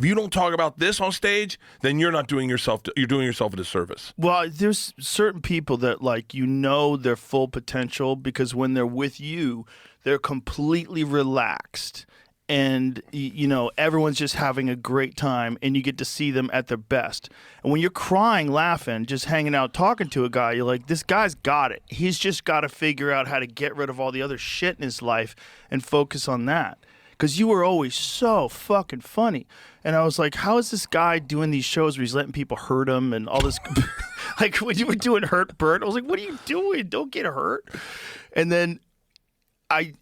If you don't talk about this on stage, then you're not doing yourself. You're doing yourself a disservice. Well, there's certain people that like their full potential because when they're with you, they're completely relaxed. And, everyone's just having a great time, and you get to see them at their best. And when you're crying, laughing, just hanging out, talking to a guy, you're like, this guy's got it. He's just got to figure out how to get rid of all the other shit in his life and focus on that. Because you were always so fucking funny. And I was like, how is this guy doing these shows where he's letting people hurt him and all this? Like, when you were doing Hurt Burt, I was like, what are you doing? Don't get hurt. And then I'd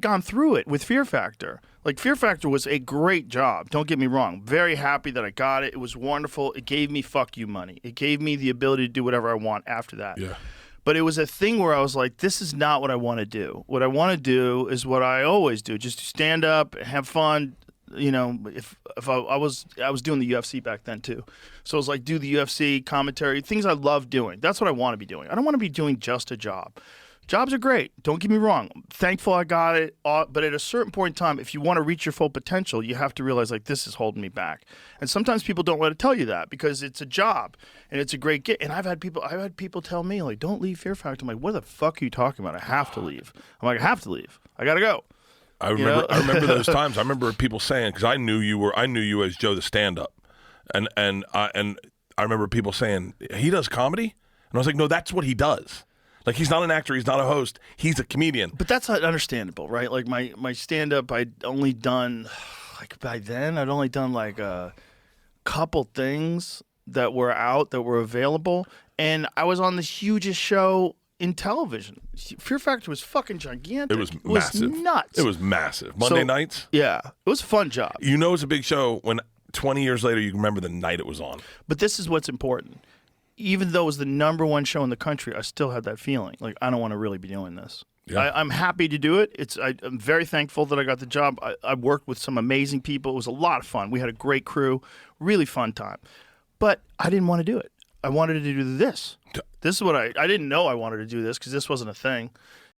gone through it with Fear Factor. Like, Fear Factor was a great job. Don't get me wrong. Very happy that I got it. It was wonderful. It gave me fuck you money. It gave me the ability to do whatever I want after that. Yeah. But it was a thing where I was like, this is not what I want to do. What I want to do is what I always do. Just stand up, have fun. If I was doing the UFC back then too. So it was like do the UFC commentary, things I love doing. That's what I want to be doing. I don't want to be doing just a job. Jobs are great. Don't get me wrong. I'm thankful I got it. But at a certain point in time, if you want to reach your full potential, you have to realize, like, this is holding me back. And sometimes people don't want to tell you that because it's a job and it's a great gig. And I've had people tell me, like, don't leave Fear Factor. I'm like, what the fuck are you talking about? I have to leave. I'm like, I have to leave. I got to go. I remember those times. I remember people saying, because I knew you as Joe the stand-up. And I remember people saying, he does comedy? And I was like, no, that's what he does. Like, he's not an actor, he's not a host, he's a comedian. But that's understandable, right? Like, my stand-up, I'd only done, like, by then, I'd only done, like, a couple things that were out, that were available, and I was on the hugest show in television. Fear Factor was fucking gigantic. It was massive. It was nuts. It was massive. Monday nights? Yeah. It was a fun job. You know it's a big show when 20 years later you remember the night it was on. But this is what's important. Even though it was the #1 show in the country, I still had that feeling. Like, I don't want to really be doing this. Yeah. I'm happy to do it. I'm very thankful that I got the job. I worked with some amazing people. It was a lot of fun. We had a great crew. Really fun time. But I didn't want to do it. I wanted to do this. This is what I didn't know I wanted to do this because this wasn't a thing.